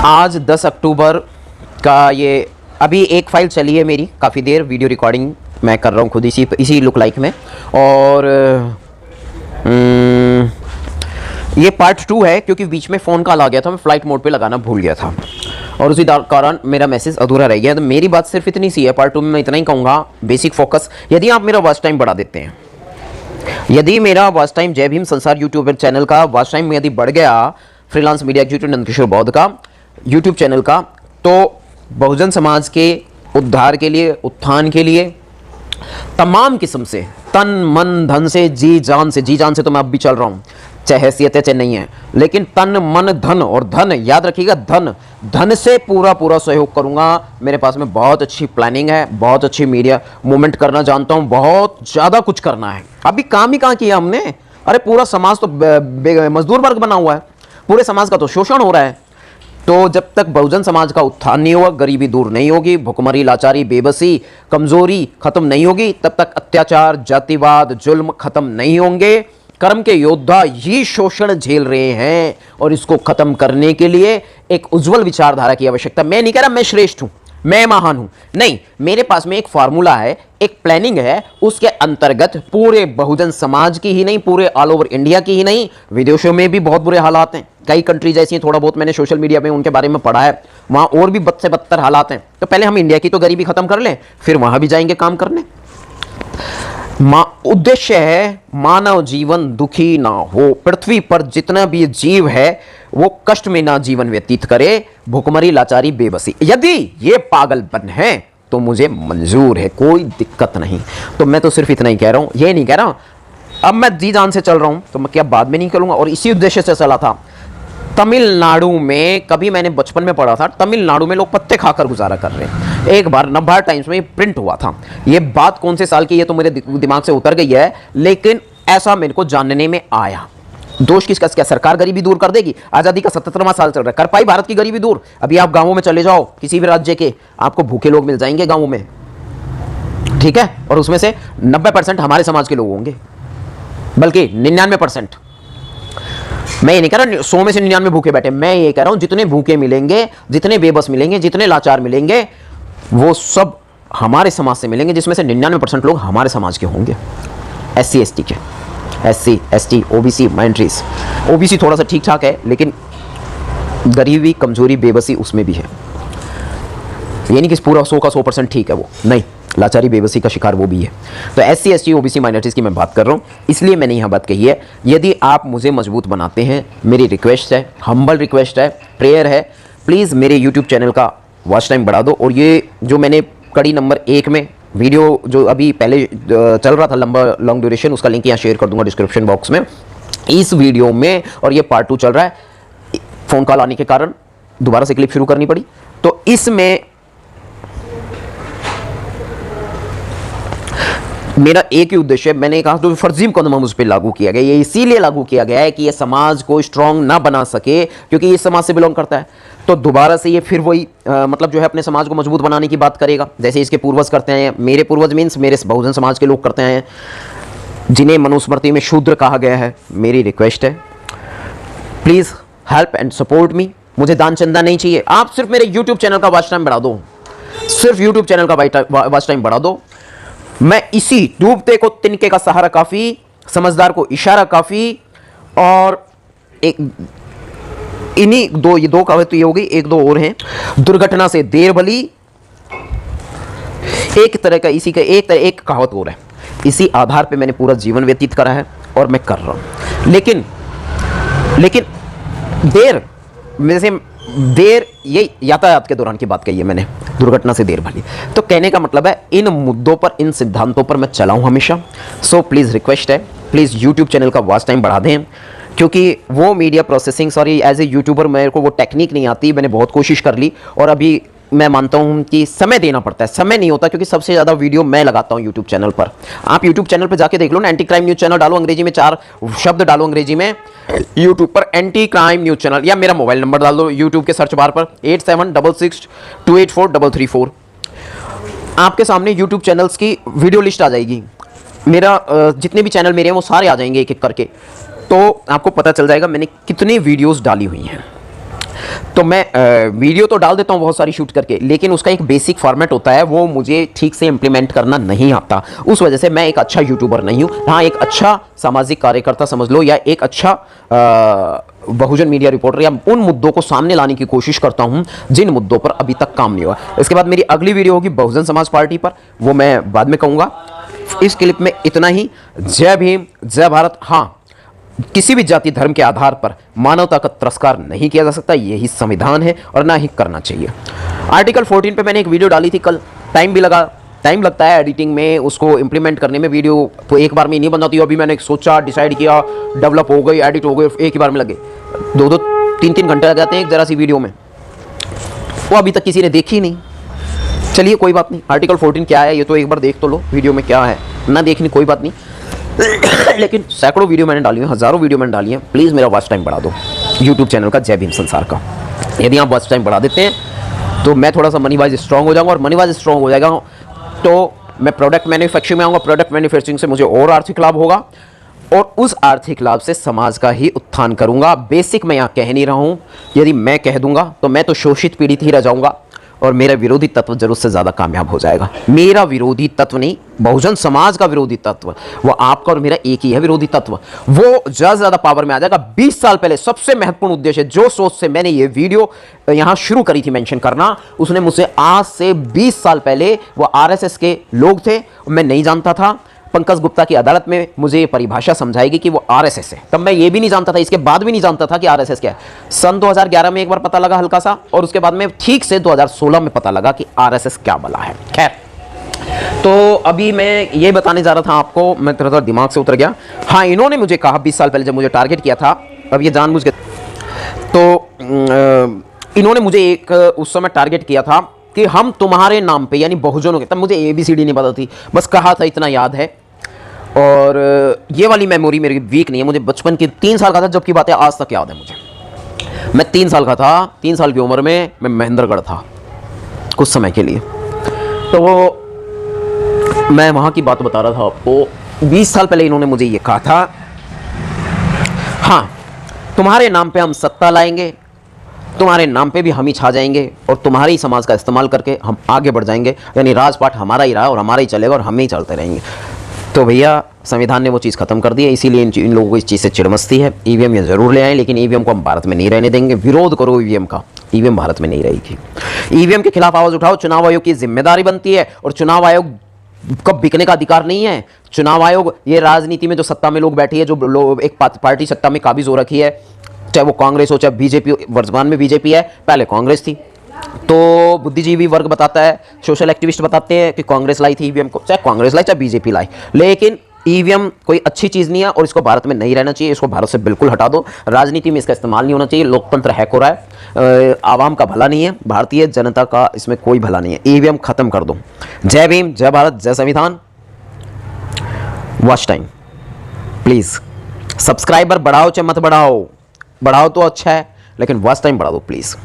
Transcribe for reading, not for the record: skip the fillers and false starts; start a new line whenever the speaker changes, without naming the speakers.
आज 10 अक्टूबर का ये अभी एक फ़ाइल चली है मेरी काफ़ी देर, वीडियो रिकॉर्डिंग मैं कर रहा हूँ खुद इसी लुक लाइक में। और ये पार्ट 2 है क्योंकि बीच में फ़ोन कॉल आ गया था, मैं फ़्लाइट मोड पे लगाना भूल गया था और उसी कारण मेरा मैसेज अधूरा रह गया। तो मेरी बात सिर्फ इतनी सी है, पार्ट 2 में मैं इतना ही कहूँगा, बेसिक फोकस। यदि आप मेरा वॉच टाइम बढ़ा देते हैं, यदि मेरा वॉच टाइम जय भीम संसार यूट्यूब चैनल का वॉच टाइम में यदि बढ़ गया, फ्रीलांस मीडिया एग्जीक्यूटिव नंदकिशोर बौद्ध का यूट्यूब चैनल का, तो बहुजन समाज के उद्धार के लिए, उत्थान के लिए तमाम किस्म से तन मन धन से, जी जान से तो मैं अब भी चल रहा हूँ, चाहे हैसियत है चाहे नहीं है, लेकिन तन मन धन, और धन याद रखिएगा, धन से पूरा सहयोग करूंगा। मेरे पास में बहुत अच्छी प्लानिंग है, बहुत अच्छी मीडिया मूवमेंट करना जानता हूं, बहुत ज़्यादा कुछ करना है। अभी काम ही कहाँ किया हमने? अरे पूरा समाज तो मजदूर वर्ग बना हुआ है, पूरे समाज का तो शोषण हो रहा है। तो जब तक बहुजन समाज का उत्थान नहीं होगा, गरीबी दूर नहीं होगी, भुखमरी, लाचारी, बेबसी, कमजोरी खत्म नहीं होगी, तब तक अत्याचार, जातिवाद, जुल्म खत्म नहीं होंगे। कर्म के योद्धा ये शोषण झेल रहे हैं और इसको खत्म करने के लिए एक उज्जवल विचारधारा की आवश्यकता। मैं नहीं कह रहा मैं श्रेष्ठ हूं, मैं महान हूं, नहीं, मेरे पास में एक फार्मूला है, एक प्लानिंग है, उसके अंतर्गत पूरे बहुजन समाज की ही नहीं, पूरे ऑल ओवर इंडिया की ही नहीं, विदेशों में भी बहुत बुरे हालात हैं। कई कंट्रीज ऐसी हैं, थोड़ा बहुत मैंने सोशल मीडिया में उनके बारे में पढ़ा है, वहां और भी बद से बदतर हालात हैं। तो पहले हम इंडिया की तो गरीबी खत्म कर लें, फिर वहां भी जाएंगे काम करने। उद्देश्य है मानव जीवन दुखी ना हो, पृथ्वी पर जितना भी जीव है वो कष्ट में ना जीवन व्यतीत करे, भुखमरी, लाचारी, बेबसी। यदि ये पागलपन है तो मुझे मंजूर है, कोई दिक्कत नहीं। तो मैं तो सिर्फ इतना ही कह रहा हूं, ये नहीं कह रहा अब मैं जी जान से चल रहा हूं तो मैं क्या बाद में नहीं करूंगा। और इसी उद्देश्य से चला था। तमिलनाडु में कभी मैंने बचपन में पढ़ा था, तमिलनाडु में लोग पत्ते खाकर गुजारा कर रहे हैं। एक बार नवभारत टाइम्स में प्रिंट हुआ था। ये बात कौन से साल की, ये तो मेरे दिमाग से उतर गई है, लेकिन ऐसा मेरे को जानने में आया। दोष किसका? क्या सरकार गरीबी दूर कर देगी? आजादी का 77वां साल चल रहा है, कर पाई भारत की गरीबी दूर? अभी आप गांवों में चले जाओ किसी भी राज्य के, आपको भूखे लोग मिल जाएंगे गांवों में, ठीक है? और उसमें से 90% हमारे समाज के लोग होंगे, बल्कि 99%। मैं ये नहीं कह रहा 100 में से 99 भूखे बैठे, मैं ये कह रहा हूं जितने भूखे मिलेंगे, जितने बेबस मिलेंगे, जितने लाचार मिलेंगे, वो सब हमारे समाज से मिलेंगे, जिसमें से 99% लोग हमारे समाज के होंगे, SC ST के, SC ST OBC minorities. OBC थोड़ा सा ठीक ठाक है, लेकिन गरीबी, कमजोरी, बेबसी उसमें भी है। ये नहीं कि पूरा 100 का 100% ठीक है, वो नहीं, लाचारी, बेबसी का शिकार वो भी है। तो SC ST OBC माइनॉरिटीज की मैं बात कर रहा हूँ, इसलिए मैंने यहाँ बात कही है। यदि आप मुझे मजबूत बनाते हैं, मेरी रिक्वेस्ट है, हम्बल रिक्वेस्ट है, प्रेयर है, प्लीज़ मेरे यूट्यूब चैनल का वॉच टाइम बढ़ा दो। और ये जो मैंने कड़ी नंबर 1 में वीडियो जो अभी पहले चल रहा था लॉन्ग ड्यूरेशन, उसका लिंक यहाँ शेयर कर दूंगा डिस्क्रिप्शन बॉक्स में। इस वीडियो में, और ये पार्ट 2 चल रहा है, फ़ोन कॉल आने के कारण दोबारा से क्लिप शुरू करनी पड़ी। तो इसमें मेरा एक ही उद्देश्य है, मैंने कहा तो फर्जीम कदम उस पर लागू किया गया। ये इसीलिए लागू किया गया है कि ये समाज को स्ट्रांग ना बना सके, क्योंकि ये समाज से बिलोंग करता है। तो दोबारा से ये फिर वही मतलब जो है अपने समाज को मजबूत बनाने की बात करेगा, जैसे इसके पूर्वज करते हैं। मेरे पूर्वज मीन्स मेरे बहुजन समाज के लोग करते हैं, जिन्हें मनुस्मृति में शूद्र कहा गया है। मेरी रिक्वेस्ट है, please help and support me. मुझे दान चंदा नहीं चाहिए, आप सिर्फ मेरे यूट्यूब चैनल का वॉच टाइम बढ़ा दो, सिर्फ यूट्यूब चैनल का वॉच टाइम बढ़ा दो। मैं इसी डूबते को तिनके का सहारा काफी, समझदार को इशारा काफी, और एक इन्हीं दो, ये 2 कहावत तो ये हो गई, 1-2 और हैं। दुर्घटना से देर भली, एक तरह का इसी का एक कहावत और है। इसी आधार पे मैंने पूरा जीवन व्यतीत करा है और मैं कर रहा हूं। लेकिन देर ये यातायात के दौरान की बात कही है मैंने, दुर्घटना से देर भली। तो कहने का मतलब है इन मुद्दों पर, इन सिद्धांतों पर मैं चला हूं हमेशा। सो प्लीज़ रिक्वेस्ट है, प्लीज़ यूट्यूब चैनल का वॉच टाइम बढ़ा दें, क्योंकि वो media processing, sorry, as a YouTuber मेरे को वो टेक्निक नहीं आती। मैंने बहुत कोशिश कर ली, और अभी मैं मानता हूं कि समय देना पड़ता है, समय नहीं होता, क्योंकि सबसे ज़्यादा वीडियो मैं लगाता हूं यूट्यूब चैनल पर। आप यूट्यूब चैनल पर जाके देख लो ना, एंटी क्राइम न्यूज़ चैनल डालो, अंग्रेजी में 4 शब्द डालो अंग्रेजी में यूट्यूब पर, एंटी क्राइम न्यूज़ चैनल, या मेरा मोबाइल नंबर डाल दो यूट्यूब के सर्च बार पर 8766284334। आपके सामने यूट्यूब चैनल्स की वीडियो लिस्ट आ जाएगी। मेरा जितने भी चैनल मेरे हैं वो सारे आ जाएंगे एक एक करके, तो आपको पता चल जाएगा मैंने कितनी वीडियोज़ डाली हुई हैं। तो मैं वीडियो तो डाल देता हूँ बहुत सारी शूट करके, लेकिन उसका एक बेसिक फॉर्मेट होता है, वो मुझे ठीक से इंप्लीमेंट करना नहीं आता। उस वजह से मैं एक अच्छा यूट्यूबर नहीं हूँ। हाँ, एक अच्छा सामाजिक कार्यकर्ता समझ लो, या एक अच्छा बहुजन मीडिया रिपोर्टर, या उन मुद्दों को सामने लाने की कोशिश करता हूं जिन मुद्दों पर अभी तक काम नहीं हुआ। इसके बाद मेरी अगली वीडियो होगी बहुजन समाज पार्टी पर, वो मैं बाद में कहूँगा। इस क्लिप में इतना ही। जय भीम, जय भारत। हाँ, किसी भी जाति धर्म के आधार पर मानवता का तिरस्कार नहीं किया जा सकता, यही संविधान है और ना ही करना चाहिए। आर्टिकल 14 पे मैंने एक वीडियो डाली थी कल, टाइम भी लगा, टाइम लगता है एडिटिंग में, उसको इंप्लीमेंट करने में। वीडियो तो एक बार में नहीं बनाती, अभी मैंने सोचा, डिसाइड किया, डेवलप हो गई, एडिट हो गई, एक ही बार में लगे 2-2 3-3 घंटे लग जाते हैं एक जरा सी वीडियो में। वो अभी तक किसी ने देखी नहीं। चलिए कोई बात नहीं, आर्टिकल 14 क्या है ये तो एक बार देख तो लो वीडियो में क्या है, ना देखनी कोई बात नहीं। लेकिन सैकड़ों वीडियो मैंने डाली हैं, हज़ारों वीडियो मैंने डाली हैं। प्लीज़ मेरा वॉच टाइम बढ़ा दो यूट्यूब चैनल का, जय भीम संसार का। यदि आप वॉच टाइम बढ़ा देते हैं तो मैं थोड़ा सा मनी वाइज स्ट्रॉन्ग हो जाऊँगा, और मनी वाइज स्ट्रॉन्ग हो जाएगा तो मैं प्रोडक्ट मैन्युफैक्चरिंग में आऊँगा। प्रोडक्ट मैन्युफैक्चरिंग से मुझे और आर्थिक लाभ होगा, और उस आर्थिक लाभ से समाज का ही उत्थान करूँगा। बेसिक मैं यहाँ कह नहीं रहा हूँ, यदि मैं कह दूँगा तो मैं तो शोषित पीड़ित ही रह जाऊँगा, और मेरा विरोधी तत्व जरूर से ज़्यादा कामयाब हो जाएगा। मेरा विरोधी तत्व नहीं, बहुजन समाज का विरोधी तत्व, वो आपका और मेरा एक ही है विरोधी तत्व, वो ज़्यादा से ज़्यादा पावर में आ जाएगा। 20 साल पहले सबसे महत्वपूर्ण उद्देश्य, जो सोच से मैंने ये वीडियो यहाँ शुरू करी थी मेंशन करना, उसने मुझसे आज से 20 साल पहले, वो आरएसएस के लोग थे, मैं नहीं जानता था। पंकज गुप्ता की अदालत में मुझे ये परिभाषा समझाएगी कि वो आरएसएस है, तब मैं ये भी नहीं जानता था, इसके बाद भी नहीं जानता था कि आरएसएस क्या है। सन 2011 में एक बार पता लगा हल्का सा, और उसके बाद में ठीक से 2016 में पता लगा कि आरएसएस क्या बला है। खैर, तो अभी मैं ये बताने जा रहा था आपको, मैं थोड़ा दिमाग से उतर गया। हाँ, इन्होंने मुझे कहा 20 साल पहले जब मुझे टारगेट किया था, अब ये जानबूझ के, तो इन्होंने मुझे एक उस समय टारगेट किया था कि हम तुम्हारे नाम पे, यानी बहुजनों के, तब मुझे ABCD नहीं पता थी, बस कहा था इतना याद है। और ये वाली मेमोरी मेरी वीक नहीं है, मुझे बचपन की 3 साल का था जबकि बातें आज तक याद है मुझे। मैं 3 साल का था, 3 साल की उम्र में मैं महेंद्रगढ़ था कुछ समय के लिए, तो मैं वहाँ की बात बता रहा था आपको। 20 साल पहले इन्होंने मुझे ये कहा था, हाँ तुम्हारे नाम पे हम सत्ता लाएंगे, तुम्हारे नाम पे भी हम ही छा जाएंगे, और तुम्हारे ही समाज का इस्तेमाल करके हम आगे बढ़ जाएंगे, यानी राजपाट हमारा ही रहा और हमारा ही चलेगा और हम ही चलते रहेंगे। तो भैया संविधान ने वो चीज़ खत्म कर दी है, इसीलिए इन लोगों को इस चीज़ से चिड़मस्ती है। EVM ये ज़रूर ले आए, लेकिन EVM को हम भारत में नहीं रहने देंगे। विरोध करो EVM का, EVM भारत में नहीं रहेगी। EVM के खिलाफ आवाज़ उठाओ, चुनाव आयोग की जिम्मेदारी बनती है, और चुनाव आयोग का बिकने का अधिकार नहीं है। चुनाव आयोग, ये राजनीति में जो सत्ता में लोग बैठी है, जो लोग एक पार्टी सत्ता में काबिज हो रखी है, चाहे वो कांग्रेस हो चाहे बीजेपी, वर्तमान में बीजेपी है, पहले कांग्रेस थी। तो बुद्धिजीवी वर्ग बताता है, सोशल एक्टिविस्ट बताते हैं कि कांग्रेस लाई थी EVM को, चाहे कांग्रेस लाई चाहे बीजेपी लाई, लेकिन EVM कोई अच्छी चीज़ नहीं है, और इसको भारत में नहीं रहना चाहिए। इसको भारत से बिल्कुल हटा दो, राजनीति में इसका इस्तेमाल नहीं होना चाहिए। लोकतंत्र हैक हो रहा है, आवाम का भला नहीं है, भारतीय जनता का इसमें कोई भला नहीं है। EVM खत्म कर दो। जय भीम, जय भारत, जय संविधान। वॉच टाइम प्लीज़, सब्सक्राइबर बढ़ाओ चाहे मत बढ़ाओ, बढ़ाओ तो अच्छा है, लेकिन वॉच टाइम बढ़ा दो प्लीज़।